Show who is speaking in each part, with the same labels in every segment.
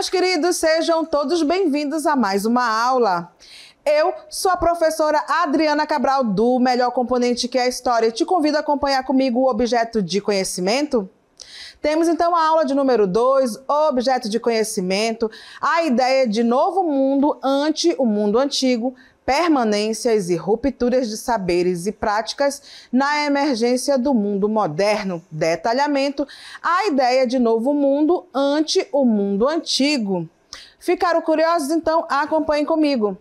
Speaker 1: meus queridos, sejam todos bem-vindos a mais uma aula. Eu sou a professora Adriana Cabral, do Melhor Componente que é a História, e te convido a acompanhar comigo o objeto de conhecimento. Temos então a aula de número 2, objeto de conhecimento, a ideia de novo mundo ante o mundo antigo, permanências e rupturas de saberes e práticas na emergência do mundo moderno. Detalhamento, a ideia de novo mundo ante o mundo antigo. Ficaram curiosos? Então acompanhem comigo.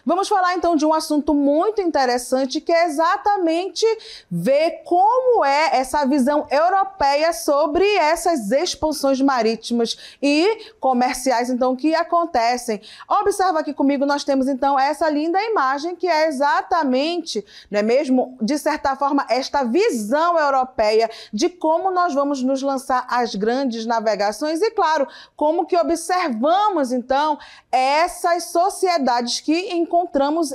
Speaker 1: Vamos falar então de um assunto muito interessante, que é exatamente ver como é essa visão europeia sobre essas expansões marítimas e comerciais então que acontecem. Observa aqui comigo, nós temos então essa linda imagem que é exatamente, não é mesmo, de certa forma, esta visão europeia de como nós vamos nos lançar às grandes navegações e, claro, como que observamos então essas sociedades que encontramos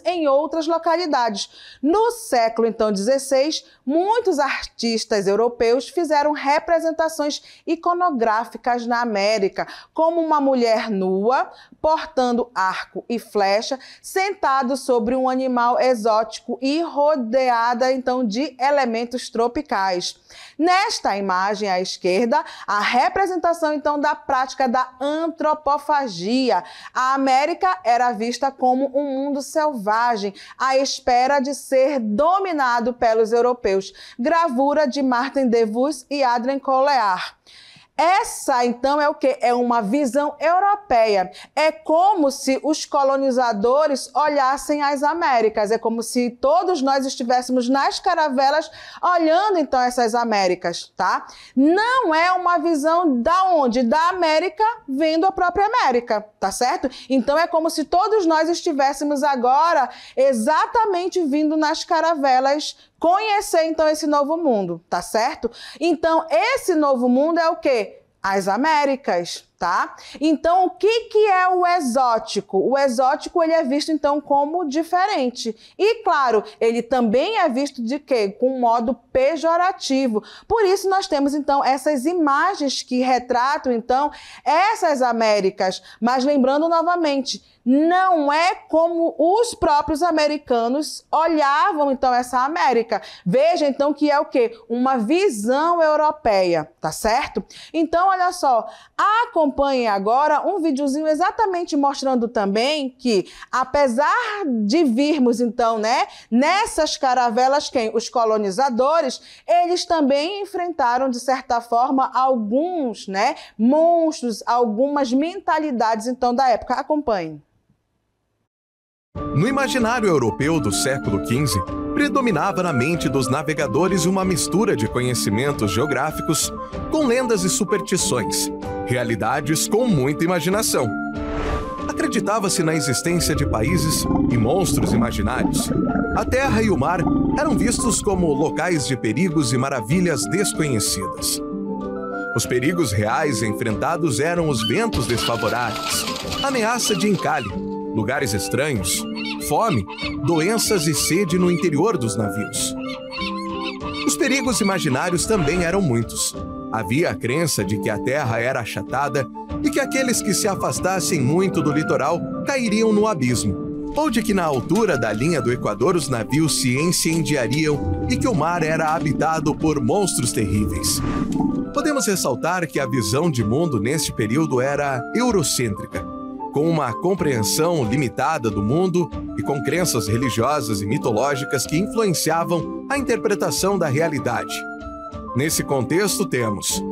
Speaker 1: em outras localidades. No século, então, XVI, muitos artistas europeus fizeram representações iconográficas na América, como uma mulher nua, portando arco e flecha, sentado sobre um animal exótico e rodeada, então, de elementos tropicais. Nesta imagem à esquerda, a representação, então, da prática da antropofagia. A América era vista como um mundo selvagem, à espera de ser dominado pelos europeus. Gravura de Martin de Vos e Adrien Colliard. Essa, então, é o quê? É uma visão europeia. É como se os colonizadores olhassem as Américas. É como se todos nós estivéssemos nas caravelas olhando, então, essas Américas, tá? Não é uma visão da onde? Da América vendo a própria América, tá certo? Então, é como se todos nós estivéssemos agora exatamente vindo nas caravelas conhecer, então, esse novo mundo, tá certo? Então, esse novo mundo é o quê? As Américas, tá? Então, o que é o exótico? O exótico, ele é visto, então, como diferente. E, claro, ele também é visto de quê? Com um modo pejorativo. Por isso, nós temos, então, essas imagens que retratam, então, essas Américas. Mas, lembrando novamente, não é como os próprios americanos olhavam, então, essa América. Veja, então, que é o quê? Uma visão europeia, tá certo? Então, olha só, acompanhe agora um videozinho exatamente mostrando também que, apesar de virmos, então, né, nessas caravelas, quem? Os colonizadores, eles também enfrentaram, de certa forma, alguns, né, monstros, algumas mentalidades, então, da época. Acompanhe.
Speaker 2: No imaginário europeu do século XV, predominava na mente dos navegadores uma mistura de conhecimentos geográficos com lendas e superstições, realidades com muita imaginação. Acreditava-se na existência de países e monstros imaginários. A terra e o mar eram vistos como locais de perigos e maravilhas desconhecidas. Os perigos reais enfrentados eram os ventos desfavoráveis, ameaça de encalhe, lugares estranhos, fome, doenças e sede no interior dos navios. Os perigos imaginários também eram muitos. Havia a crença de que a terra era achatada e que aqueles que se afastassem muito do litoral cairiam no abismo, ou de que na altura da linha do Equador os navios se incendiariam e que o mar era habitado por monstros terríveis. Podemos ressaltar que a visão de mundo neste período era eurocêntrica, com uma compreensão limitada do mundo e com crenças religiosas e mitológicas que influenciavam a interpretação da realidade. Nesse contexto temos: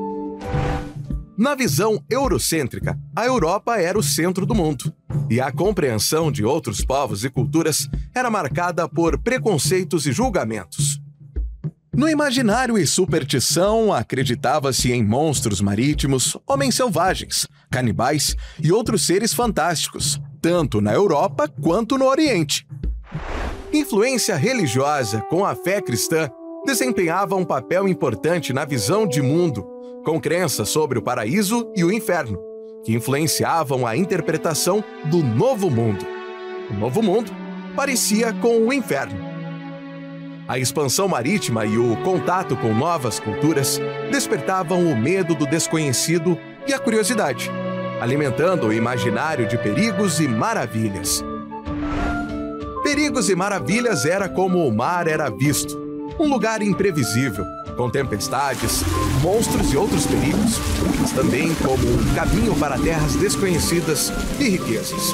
Speaker 2: na visão eurocêntrica, a Europa era o centro do mundo, e a compreensão de outros povos e culturas era marcada por preconceitos e julgamentos. No imaginário e superstição, acreditava-se em monstros marítimos, homens selvagens, canibais e outros seres fantásticos, tanto na Europa quanto no Oriente. Influência religiosa com a fé cristã desempenhava um papel importante na visão de mundo, com crenças sobre o paraíso e o inferno, que influenciavam a interpretação do novo mundo. O novo mundo parecia com o inferno. A expansão marítima e o contato com novas culturas despertavam o medo do desconhecido e a curiosidade, alimentando o imaginário de perigos e maravilhas. Perigos e Maravilhas era como o mar era visto, um lugar imprevisível, com tempestades, monstros e outros perigos, mas também como um caminho para terras desconhecidas e riquezas.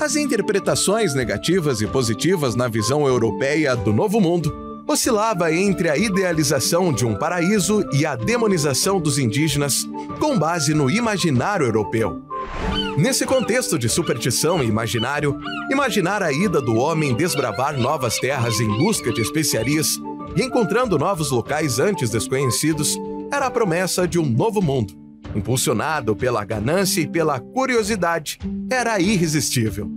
Speaker 2: As interpretações negativas e positivas na visão europeia do Novo Mundo oscilava entre a idealização de um paraíso e a demonização dos indígenas com base no imaginário europeu. Nesse contexto de superstição e imaginário, imaginar a ida do homem desbravar novas terras em busca de especiarias e encontrando novos locais antes desconhecidos era a promessa de um novo mundo. Impulsionado pela ganância e pela curiosidade, era irresistível.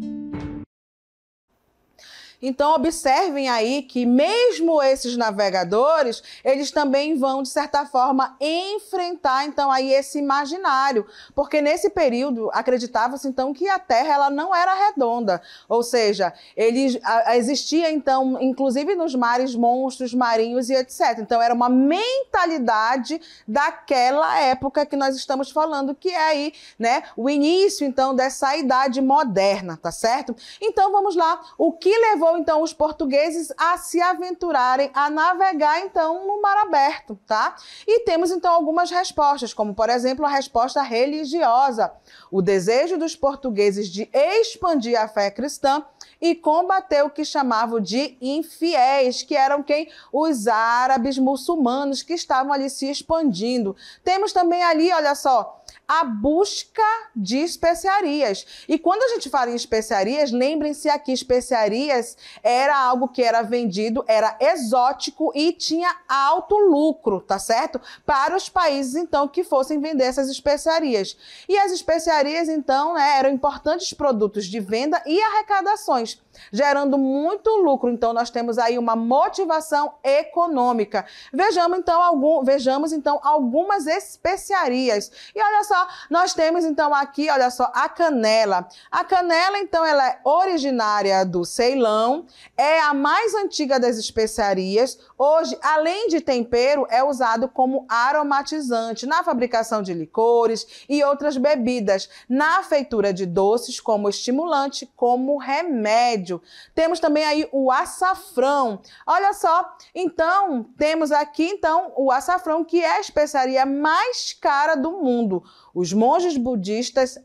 Speaker 1: Então, observem aí que mesmo esses navegadores, eles também vão, de certa forma, enfrentar, então, aí esse imaginário. Porque nesse período, acreditava-se, então, que a Terra ela não era redonda. Ou seja, existia, então, inclusive nos mares, monstros marinhos e etc. Então, era uma mentalidade daquela época que nós estamos falando, que é aí, né, o início, então, dessa idade moderna, tá certo? Então, vamos lá. O que levou então os portugueses a se aventurarem a navegar então no mar aberto, tá? E temos então algumas respostas, como por exemplo a resposta religiosa, o desejo dos portugueses de expandir a fé cristã e combater o que chamavam de infiéis, que eram quem? Os árabes muçulmanos que estavam ali se expandindo. Temos também ali, olha só, a busca de especiarias. E quando a gente fala em especiarias, lembrem-se aqui, especiarias era algo que era vendido, era exótico e tinha alto lucro, tá certo? Para os países, então, que fossem vender essas especiarias. E as especiarias, então, né, eram importantes produtos de venda e arrecadações, gerando muito lucro. Então, nós temos aí uma motivação econômica. Vejamos, então, algumas especiarias. E olha só, nós temos, então, aqui, olha só, a canela. A canela, então, ela é originária do Ceilão, é a mais antiga das especiarias. Hoje, além de tempero, é usado como aromatizante na fabricação de licores e outras bebidas, na feitura de doces, como estimulante, como remédio. Temos também aí o açafrão. Olha só, então, temos aqui, então, o açafrão, que é a especiaria mais cara do mundo. Os monges budistas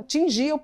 Speaker 1: tingiam,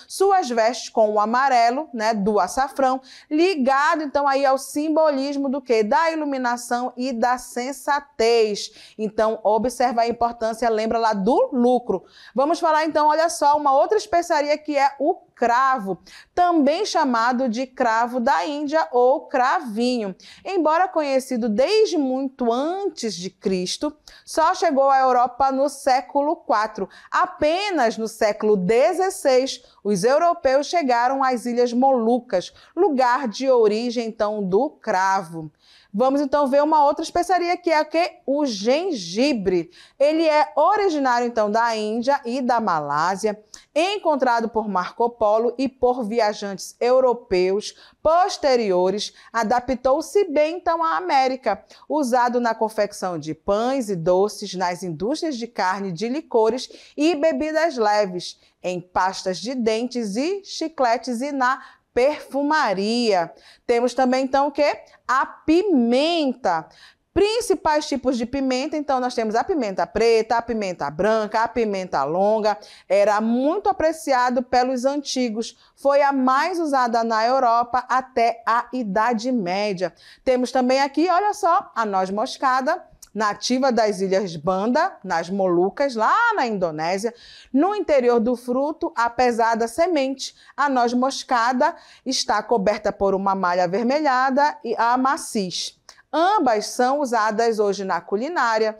Speaker 1: suas vestes com o amarelo, né, do açafrão, ligado, então, aí ao simbolismo do quê? Da iluminação e da sensatez. Então, observa a importância, lembra lá do lucro. Vamos falar, então, olha só, uma outra especiaria que é o cravo, também chamado de cravo da Índia ou cravinho. Embora conhecido desde muito antes de Cristo, só chegou à Europa no século IV. Apenas no século XVI, os europeus chegaram às Ilhas Molucas, lugar de origem, então, do cravo. Vamos, então, ver uma outra especiaria, que é o gengibre. Ele é originário, então, da Índia e da Malásia, encontrado por Marco Polo e por viajantes europeus posteriores, adaptou-se bem, então, à América, usado na confecção de pães e doces, nas indústrias de carne, de licores e bebidas leves, em pastas de dentes e chicletes e na perfumaria. Temos também, então, o quê? A pimenta. Principais tipos de pimenta, então, nós temos a pimenta preta, a pimenta branca, a pimenta longa. Era muito apreciado pelos antigos. Foi a mais usada na Europa até a Idade Média. Temos também aqui, olha só, a noz moscada, nativa das Ilhas Banda, nas Molucas, lá na Indonésia. No interior do fruto, apesar da semente, a noz moscada está coberta por uma malha avermelhada e a maciz. Ambas são usadas hoje na culinária,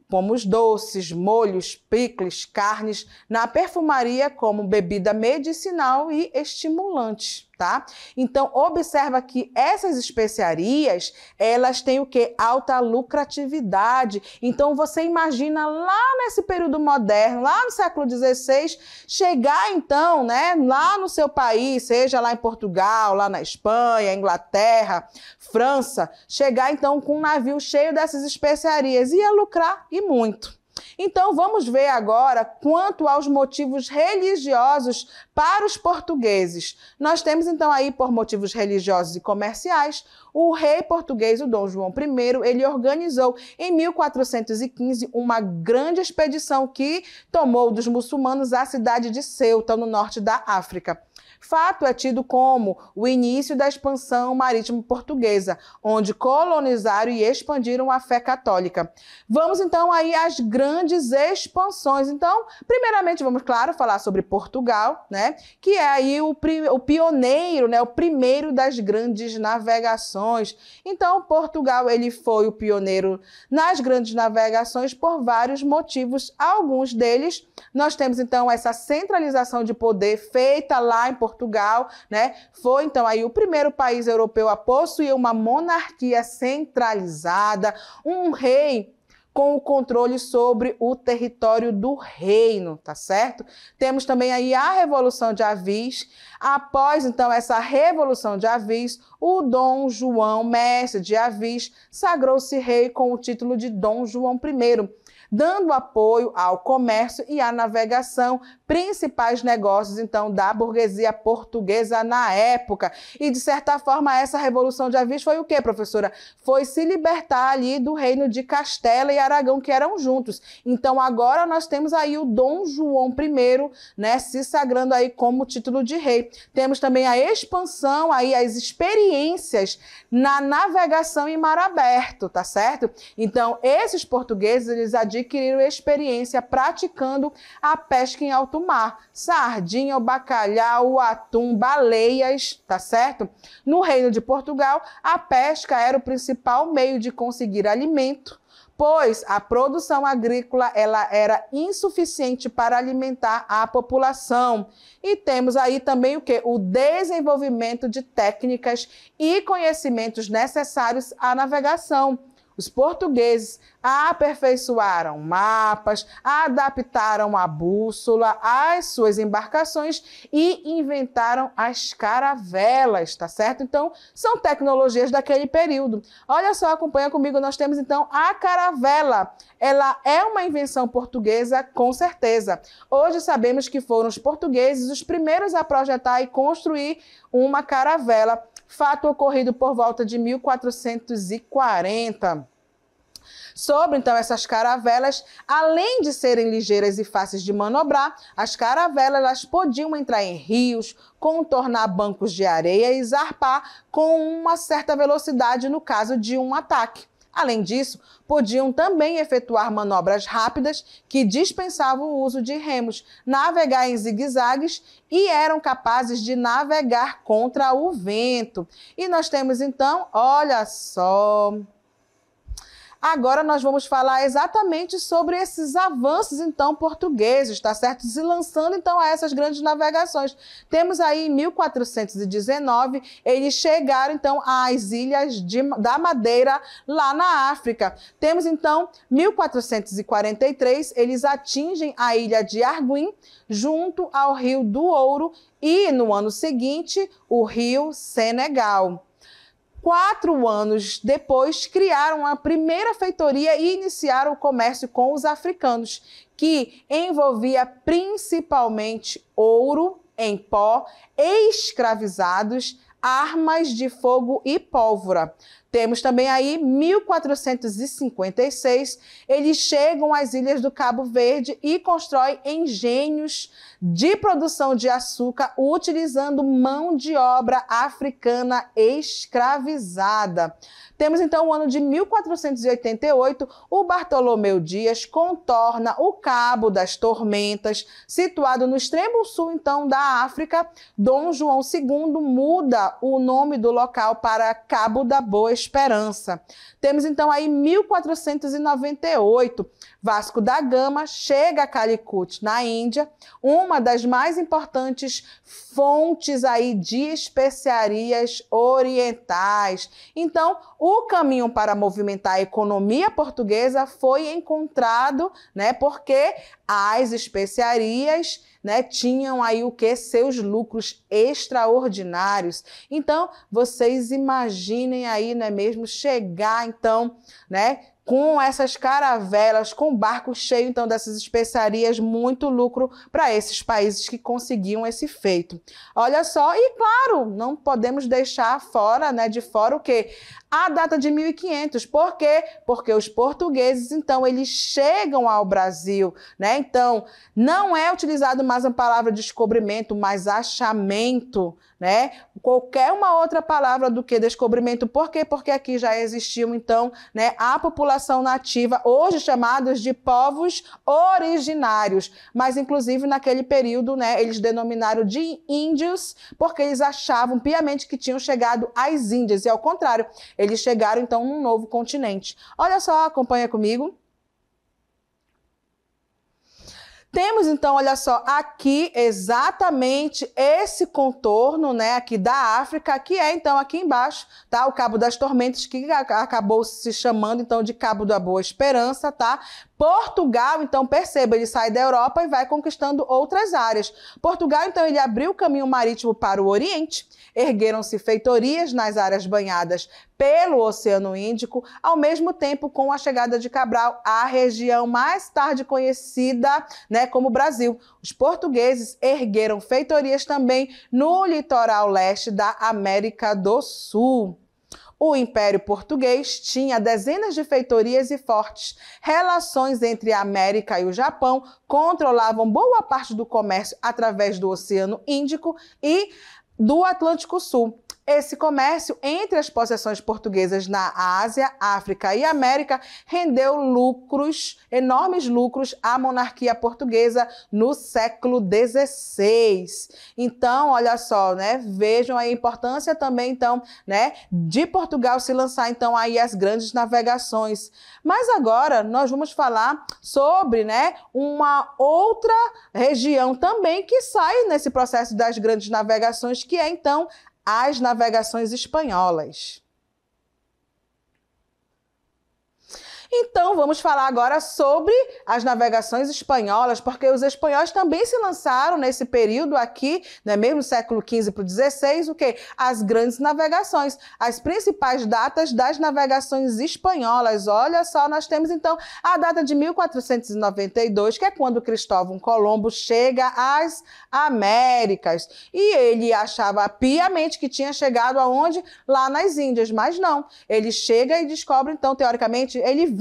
Speaker 1: como os doces, molhos, picles, carnes, na perfumaria como bebida medicinal e estimulante. tá? Então, observa que essas especiarias, elas têm o quê? Alta lucratividade. Então, você imagina lá nesse período moderno, lá no século XVI, chegar então, né, lá no seu país, seja lá em Portugal, lá na Espanha, Inglaterra, França, chegar então com um navio cheio dessas especiarias, ia lucrar e muito. Então, vamos ver agora quanto aos motivos religiosos para os portugueses. Nós temos, então, aí, por motivos religiosos e comerciais, o rei português, o Dom João I, ele organizou em 1415 uma grande expedição que tomou dos muçulmanos a cidade de Ceuta, no norte da África. Fato é tido como o início da expansão marítima portuguesa, onde colonizaram e expandiram a fé católica. Vamos então aí às grandes expansões. Então, primeiramente vamos, claro, falar sobre Portugal, né? Que é aí o pioneiro, né? O primeiro das grandes navegações. Então, Portugal, ele foi o pioneiro nas grandes navegações por vários motivos. Alguns deles, nós temos então essa centralização de poder feita lá em Portugal, né? Foi então aí o primeiro país europeu a possuir uma monarquia centralizada, um rei com o controle sobre o território do reino, tá certo? Temos também aí a Revolução de Avis. Após, então, essa Revolução de Avis, o Dom João, mestre de Avis, sagrou-se rei com o título de Dom João I, dando apoio ao comércio e à navegação, principais negócios, então, da burguesia portuguesa na época. E, de certa forma, essa Revolução de Avis foi o quê, professora? Foi se libertar ali do reino de Castela e Aragão, que eram juntos. Então, agora nós temos aí o Dom João I, né, se sagrando aí como título de rei. Temos também a expansão, aí as experiências na navegação em mar aberto, tá certo? Então, esses portugueses, eles adquiriram experiência praticando a pesca em alto mar, sardinha, o bacalhau, o atum, baleias, tá certo? No Reino de Portugal, a pesca era o principal meio de conseguir alimento, pois a produção agrícola ela era insuficiente para alimentar a população. E temos aí também o quê? O desenvolvimento de técnicas e conhecimentos necessários à navegação. Os portugueses aperfeiçoaram mapas, adaptaram a bússola às suas embarcações e inventaram as caravelas, tá certo? Então, são tecnologias daquele período. Olha só, acompanha comigo, nós temos então a caravela. Ela é uma invenção portuguesa, com certeza. Hoje sabemos que foram os portugueses os primeiros a projetar e construir uma caravela, fato ocorrido por volta de 1440. Sobre, então, essas caravelas, além de serem ligeiras e fáceis de manobrar, as caravelas elas podiam entrar em rios, contornar bancos de areia e zarpar com uma certa velocidade no caso de um ataque. Além disso, podiam também efetuar manobras rápidas que dispensavam o uso de remos, navegar em zigue-zagues e eram capazes de navegar contra o vento. E nós temos então, olha só... Agora nós vamos falar exatamente sobre esses avanços, então, portugueses, tá certo? Se lançando, então, a essas grandes navegações. Temos aí, em 1419, eles chegaram, então, às ilhas da Madeira, lá na África. Temos, então, 1443, eles atingem a ilha de Arguim, junto ao Rio do Ouro, e, no ano seguinte, o Rio Senegal. 4 anos depois, criaram a primeira feitoria e iniciaram o comércio com os africanos, que envolvia principalmente ouro em pó, escravizados, armas de fogo e pólvora. Temos também aí 1456, eles chegam às ilhas do Cabo Verde e constroem engenhos de produção de açúcar utilizando mão de obra africana escravizada. Temos então o ano de 1488, o Bartolomeu Dias contorna o Cabo das Tormentas, situado no extremo sul então da África. Dom João II muda muda o nome do local para Cabo da Boa Esperança. Temos então aí 1498, Vasco da Gama chega a Calicut, na Índia, uma das mais importantes fontes aí de especiarias orientais. Então, o caminho para movimentar a economia portuguesa foi encontrado, né, porque as especiarias, né, tinham aí o que? Seus lucros extraordinários. Então, vocês imaginem aí, não é mesmo, chegar então, né, com essas caravelas, com barco cheio então dessas especiarias, muito lucro para esses países que conseguiam esse feito. Olha só, e claro, não podemos deixar fora, né, de fora o quê? A data de 1500. Por quê? Porque os portugueses, então, eles chegam ao Brasil, né? Então, não é utilizado mais a palavra descobrimento, mas achamento, né? Qualquer uma outra palavra do que descobrimento. Por quê? Porque aqui já existiam, então, né, a população nativa, hoje chamados de povos originários. Mas, inclusive, naquele período, né, eles denominaram de índios, porque eles achavam piamente que tinham chegado às Índias. E, ao contrário, eles chegaram, então, num novo continente. Olha só, acompanha comigo. Temos, então, olha só, aqui exatamente esse contorno, né, aqui da África, que é, então, aqui embaixo, tá? O Cabo das Tormentas, que acabou se chamando, então, de Cabo da Boa Esperança, tá? Portugal, então, perceba, ele sai da Europa e vai conquistando outras áreas. Portugal, então, ele abriu o caminho marítimo para o Oriente, ergueram-se feitorias nas áreas banhadas pelo Oceano Índico, ao mesmo tempo com a chegada de Cabral à região mais tarde conhecida, né, como Brasil. Os portugueses ergueram feitorias também no litoral leste da América do Sul. O Império Português tinha dezenas de feitorias e fortes relações entre a América e o Japão, controlavam boa parte do comércio através do Oceano Índico e do Atlântico Sul. Esse comércio entre as possessões portuguesas na Ásia, África e América rendeu lucros, enormes lucros à monarquia portuguesa no século XVI. Então, olha só, né? Vejam a importância também, então, né, de Portugal se lançar, então, aí as grandes navegações. Mas agora nós vamos falar sobre, né, uma outra região também que sai nesse processo das grandes navegações, que é, então, as navegações espanholas. Então, vamos falar agora sobre as navegações espanholas, porque os espanhóis também se lançaram nesse período aqui, né, mesmo século XV para o XVI, o quê? As grandes navegações, as principais datas das navegações espanholas. Olha só, nós temos então a data de 1492, que é quando Cristóvão Colombo chega às Américas. E ele achava piamente que tinha chegado aonde? Lá nas Índias, mas não. Ele chega e descobre, então, teoricamente, ele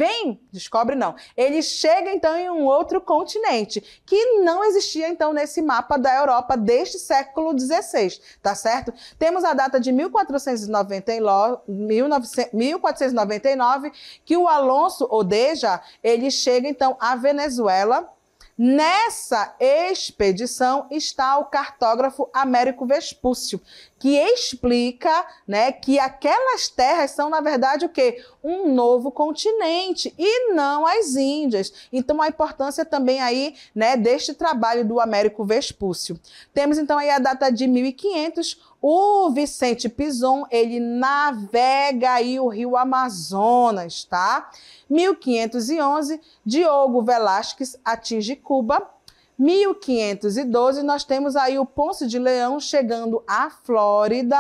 Speaker 1: chega então em um outro continente, que não existia então nesse mapa da Europa deste século XVI, tá certo? Temos a data de 1499, que o Alonso Odeja, ele chega então à Venezuela. Nessa expedição está o cartógrafo Américo Vespúcio, que explica, né, que aquelas terras são, na verdade, o quê? Um novo continente e não as Índias. Então, a importância também aí, né, deste trabalho do Américo Vespúcio. Temos, então, aí a data de 1500, o Vicente Pinzón, ele navega aí o rio Amazonas, tá? 1511, Diogo Velázquez atinge Cuba. 1512, nós temos aí o Ponce de Leão chegando à Flórida.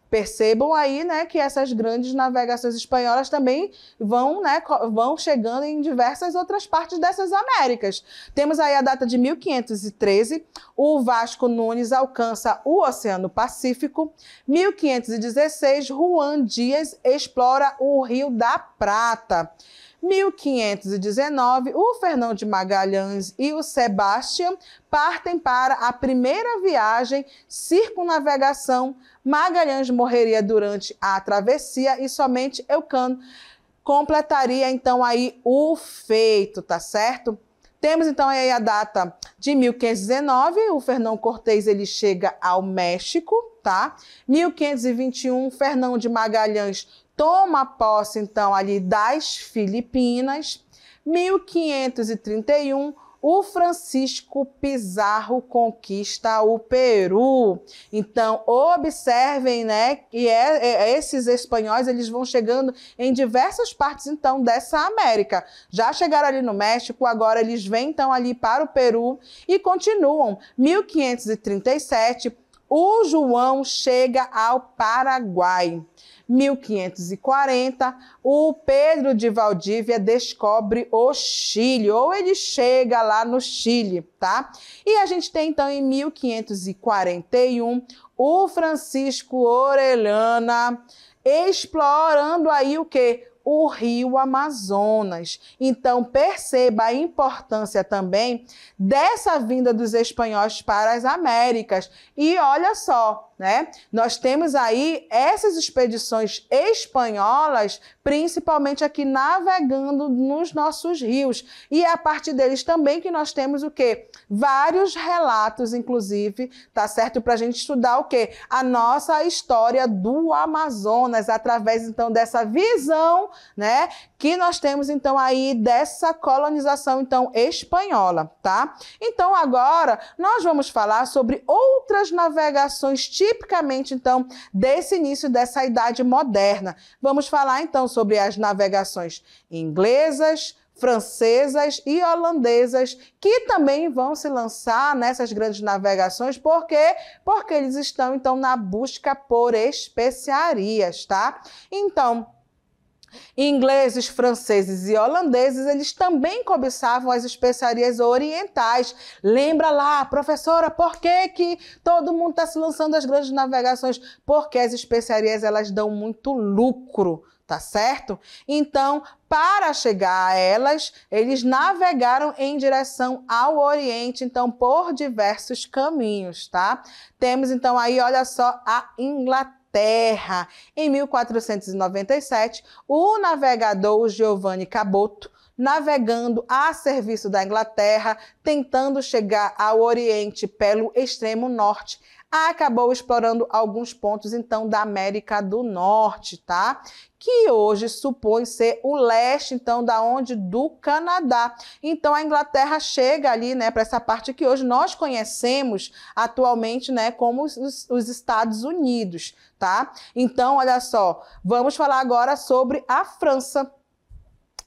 Speaker 1: Percebam aí, né, que essas grandes navegações espanholas também vão, né, vão chegando em diversas outras partes dessas Américas. Temos aí a data de 1513, o Vasco Nunes alcança o Oceano Pacífico. 1516, Juan Dias explora o Rio da Prata. 1519, o Fernão de Magalhães e o Sebastião partem para a primeira viagem circunnavegação. Magalhães morreria durante a travessia e somente Elcano completaria então aí o feito, tá certo? Temos então aí a data de 1519, o Fernão Cortés ele chega ao México, tá? 1521, Fernão de Magalhães toma posse, então, ali das Filipinas. 1531, o Francisco Pizarro conquista o Peru. Então, observem, né, que esses espanhóis, eles vão chegando em diversas partes, então, dessa América. Já chegaram ali no México, agora eles vêm, então, ali para o Peru e continuam. 1537, o João chega ao Paraguai. 1540, o Pedro de Valdívia descobre o Chile, ou ele chega lá no Chile, tá? E a gente tem, então, em 1541, o Francisco Orellana explorando aí o quê? O Rio Amazonas. Então, perceba a importância também dessa vinda dos espanhóis para as Américas. E olha só, né? Nós temos aí essas expedições espanholas, principalmente aqui navegando nos nossos rios. E é a partir deles também que nós temos o quê? Vários relatos, inclusive, tá certo? Para a gente estudar o quê? A nossa história do Amazonas, através, então, dessa visão, né, que nós temos, então, aí dessa colonização, então, espanhola, tá? Então, agora, nós vamos falar sobre outras navegações tipicamente, então, desse início dessa Idade Moderna. Vamos falar, então, sobre as navegações inglesas, francesas e holandesas, que também vão se lançar nessas grandes navegações. Por quê? Porque eles estão, então, na busca por especiarias, tá? Então, ingleses, franceses e holandeses, eles também cobiçavam as especiarias orientais. Lembra lá, professora, por que todo mundo está se lançando às grandes navegações? Porque as especiarias, elas dão muito lucro, tá certo? Então, para chegar a elas, eles navegaram em direção ao Oriente, então, por diversos caminhos, tá? Temos, então, aí, olha só, a Inglaterra. Em 1497, o navegador Giovanni Caboto, navegando a serviço da Inglaterra, tentando chegar ao Oriente pelo extremo norte, acabou explorando alguns pontos, então, da América do Norte, tá? Que hoje supõe ser o leste, então, da onde? Do Canadá. Então, a Inglaterra chega ali, né, para essa parte que hoje nós conhecemos atualmente, né, como os Estados Unidos, tá? Então, olha só, vamos falar agora sobre a França.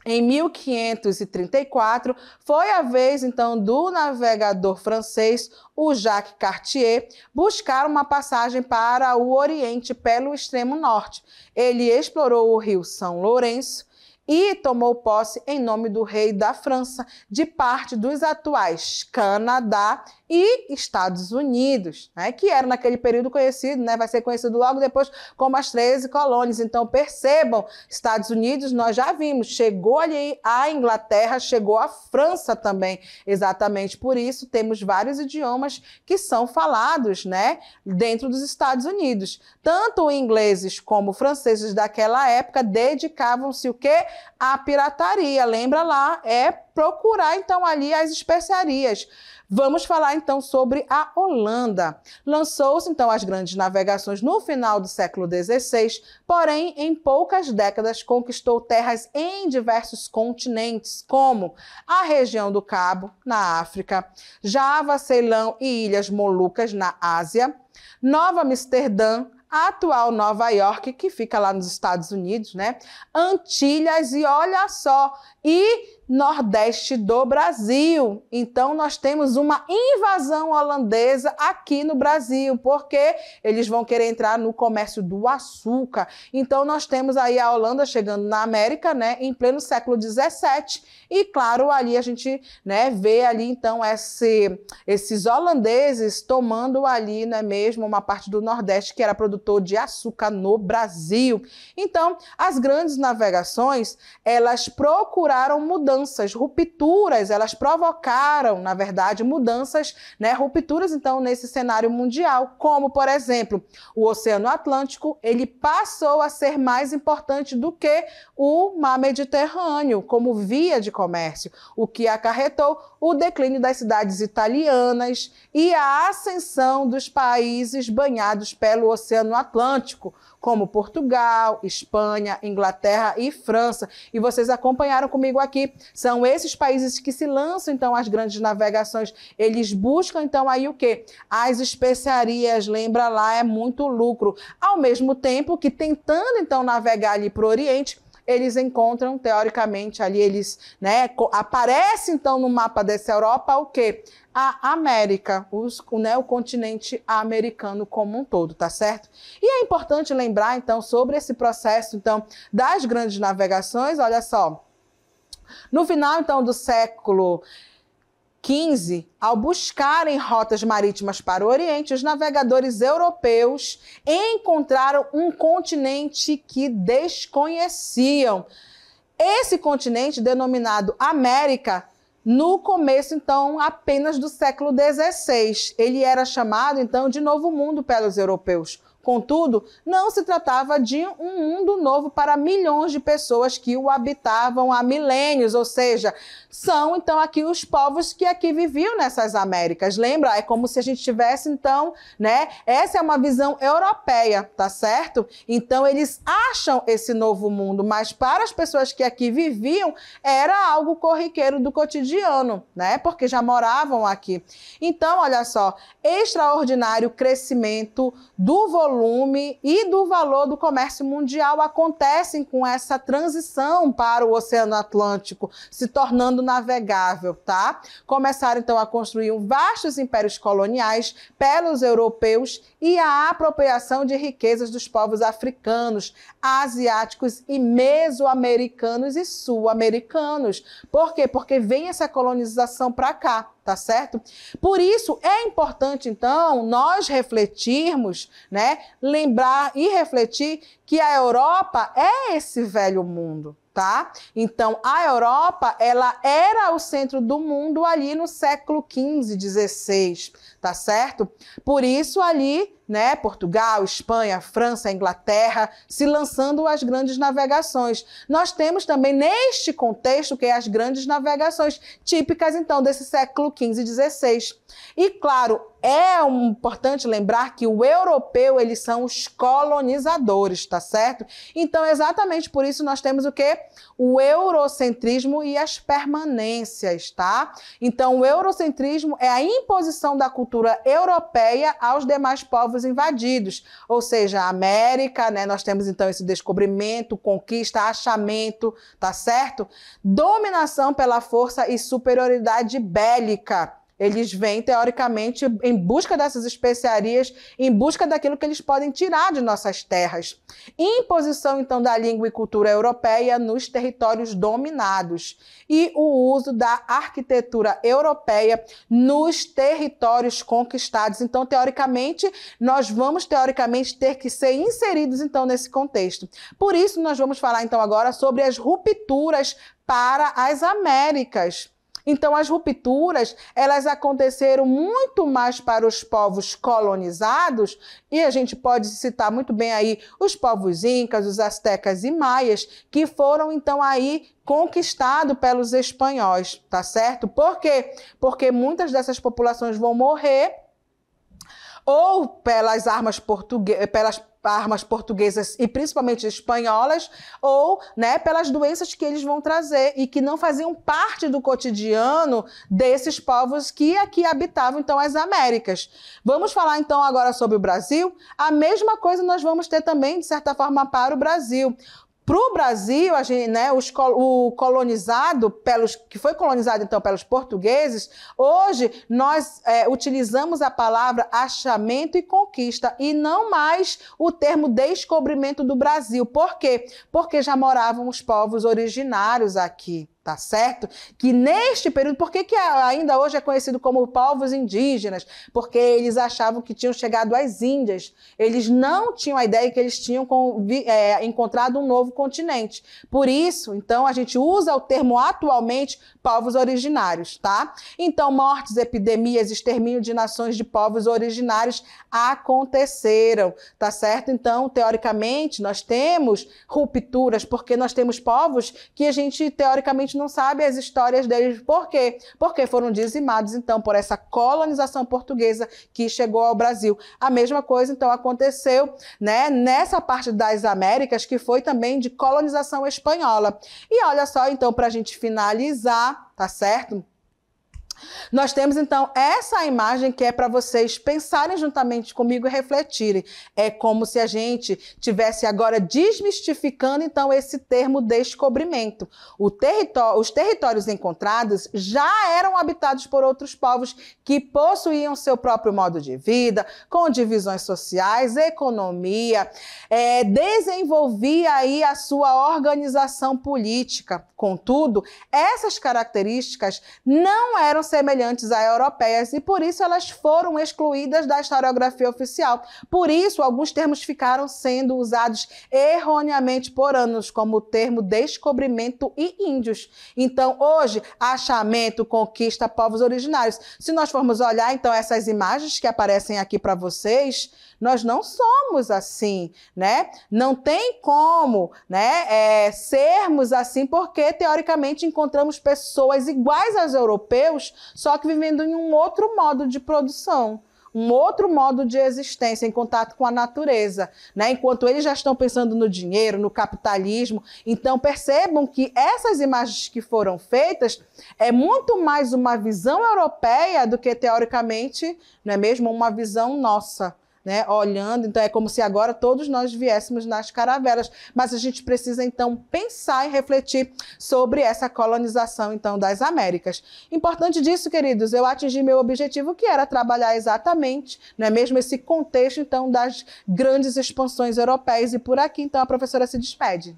Speaker 1: Em 1534, foi a vez, então, do navegador francês, o Jacques Cartier, buscar uma passagem para o Oriente pelo extremo norte. Ele explorou o rio São Lourenço e tomou posse em nome do rei da França de parte dos atuais Canadá e Estados Unidos, né, que era naquele período conhecido, né, vai ser conhecido logo depois como as 13 colônias. Então, percebam, Estados Unidos, nós já vimos, chegou ali a Inglaterra, chegou a França também. Exatamente por isso, temos vários idiomas que são falados, né, dentro dos Estados Unidos. Tanto ingleses como franceses daquela época dedicavam-se o quê? A pirataria. Lembra lá? É procurar, então, ali as especiarias. Vamos falar, então, sobre a Holanda. Lançou-se, então, as grandes navegações no final do século XVI, porém, em poucas décadas, conquistou terras em diversos continentes, como a região do Cabo, na África, Java, Ceilão e Ilhas Molucas, na Ásia, Nova Amsterdã, a atual Nova York, que fica lá nos Estados Unidos, né? Antilhas e olha só, e Nordeste do Brasil. Então, nós temos uma invasão holandesa aqui no Brasil, porque eles vão querer entrar no comércio do açúcar. Então, nós temos aí a Holanda chegando na América, né, em pleno século XVII. E, claro, ali a gente, né, vê ali, então, esses holandeses tomando ali, né, mesmo uma parte do Nordeste, que era produtor de açúcar no Brasil. Então, as grandes navegações, elas procuraram mudanças mudanças, rupturas, elas provocaram, na verdade, mudanças, né, rupturas, então, nesse cenário mundial, como, por exemplo, o Oceano Atlântico, ele passou a ser mais importante do que o Mar Mediterrâneo, como via de comércio, o que acarretou o declínio das cidades italianas e a ascensão dos países banhados pelo Oceano Atlântico, como Portugal, Espanha, Inglaterra e França. E vocês acompanharam comigo aqui, são esses países que se lançam, então, às grandes navegações. Eles buscam, então, aí o quê? As especiarias, lembra lá, é muito lucro. Ao mesmo tempo que tentando, então, navegar ali para o Oriente, eles encontram, teoricamente, ali eles, né, aparece, então, no mapa dessa Europa o quê? A América, o continente americano como um todo, tá certo? E é importante lembrar, então, sobre esse processo, então, das grandes navegações, olha só, no final, então, do século XV, ao buscarem rotas marítimas para o Oriente, os navegadores europeus encontraram um continente que desconheciam. Esse continente, denominado América, no começo, então, apenas do século XVI. Ele era chamado, então, de Novo Mundo pelos europeus. Contudo, não se tratava de um mundo novo para milhões de pessoas que o habitavam há milênios, ou seja, são então aqui os povos que aqui viviam nessas Américas. Lembra? É como se a gente tivesse então, né? Essa é uma visão europeia, tá certo? Então eles acham esse novo mundo, mas para as pessoas que aqui viviam era algo corriqueiro do cotidiano, né? Porque já moravam aqui. Então, olha só, extraordinário crescimento do volume e do valor do comércio mundial acontecem com essa transição para o Oceano Atlântico, se tornando navegável, tá? Começaram, então, a construir vastos impérios coloniais pelos europeus e a apropriação de riquezas dos povos africanos, asiáticos e mesoamericanos e sul-americanos. Por quê? Porque vem essa colonização para cá, tá certo? Por isso, é importante, então, nós refletirmos, né? Lembrar e refletir que a Europa é esse velho mundo, tá? Então, a Europa, ela era o centro do mundo ali no século XV, XVI, tá certo? Por isso, ali, né, Portugal, Espanha, França, Inglaterra, se lançando as grandes navegações. Nós temos também, neste contexto, que é as grandes navegações típicas, então, desse século XV e XVI. E, claro, é importante lembrar que o europeu, eles são os colonizadores, tá certo? Então, exatamente por isso nós temos o quê? O eurocentrismo e as permanências, tá? Então, o eurocentrismo é a imposição da cultura europeia aos demais povos invadidos, ou seja, a América, né? Nós temos, então, esse descobrimento, conquista, achamento, tá certo? Dominação pela força e superioridade bélica. Eles vêm, teoricamente, em busca dessas especiarias, em busca daquilo que eles podem tirar de nossas terras. Imposição, então, da língua e cultura europeia nos territórios dominados. E o uso da arquitetura europeia nos territórios conquistados. Então, teoricamente, nós vamos, ter que ser inseridos, então, nesse contexto. Por isso, nós vamos falar, então, agora sobre as rupturas para as Américas. Então, as rupturas, elas aconteceram muito mais para os povos colonizados, e a gente pode citar muito bem aí os povos incas, os astecas e maias, que foram, então, aí conquistados pelos espanhóis, tá certo? Por quê? Porque muitas dessas populações vão morrer ou pelas armas portuguesas e principalmente espanholas, ou, né, pelas doenças que eles vão trazer e que não faziam parte do cotidiano desses povos que aqui habitavam, então, as Américas. Vamos falar, então, agora sobre o Brasil? A mesma coisa nós vamos ter também, de certa forma, para o Brasil. Para o Brasil, a gente, né, o colonizado, que foi colonizado então pelos portugueses, hoje nós utilizamos a palavra achamento e conquista e não mais o termo descobrimento do Brasil. Por quê? Porque já moravam os povos originários aqui. tá certo? Que neste período, por que ainda hoje é conhecido como povos indígenas? Porque eles achavam que tinham chegado às Índias. Eles não tinham a ideia que eles tinham encontrado um novo continente. Por isso, então, a gente usa o termo atualmente povos originários, tá? Então, mortes, epidemias, extermínio de nações de povos originários aconteceram, tá certo? Então, teoricamente, nós temos rupturas, porque nós temos povos que a gente, teoricamente, não sabe as histórias deles. Por quê? Porque foram dizimados, então, por essa colonização portuguesa que chegou ao Brasil. A mesma coisa, então, aconteceu, né, nessa parte das Américas, que foi também de colonização espanhola. E olha só, então, para a gente finalizar, tá certo? Nós temos, então, essa imagem que é para vocês pensarem juntamente comigo e refletirem. É como se a gente tivesse agora desmistificando, então, esse termo descobrimento. Os territórios encontrados já eram habitados por outros povos que possuíam seu próprio modo de vida, com divisões sociais, economia, desenvolvia aí a sua organização política. Contudo, essas características não eram semelhantes a europeias e por isso elas foram excluídas da historiografia oficial. Por isso, alguns termos ficaram sendo usados erroneamente por anos, como o termo descobrimento e índios. Então, hoje, achamento, conquista, povos originários. Se nós formos olhar, então, essas imagens que aparecem aqui para vocês, nós não somos assim, né? Não tem como, né, sermos assim, porque, teoricamente, encontramos pessoas iguais aos europeus, só que vivendo em um outro modo de produção, um outro modo de existência, em contato com a natureza, né? Enquanto eles já estão pensando no dinheiro, no capitalismo. Então, percebam que essas imagens que foram feitas é muito mais uma visão europeia do que, teoricamente, não é mesmo, uma visão nossa. Né, olhando, então é como se agora todos nós viéssemos nas caravelas, mas a gente precisa então pensar e refletir sobre essa colonização então das Américas. Importante disso, queridos, eu atingi meu objetivo, que era trabalhar exatamente, não é mesmo, esse contexto então das grandes expansões europeias, e por aqui então a professora se despede.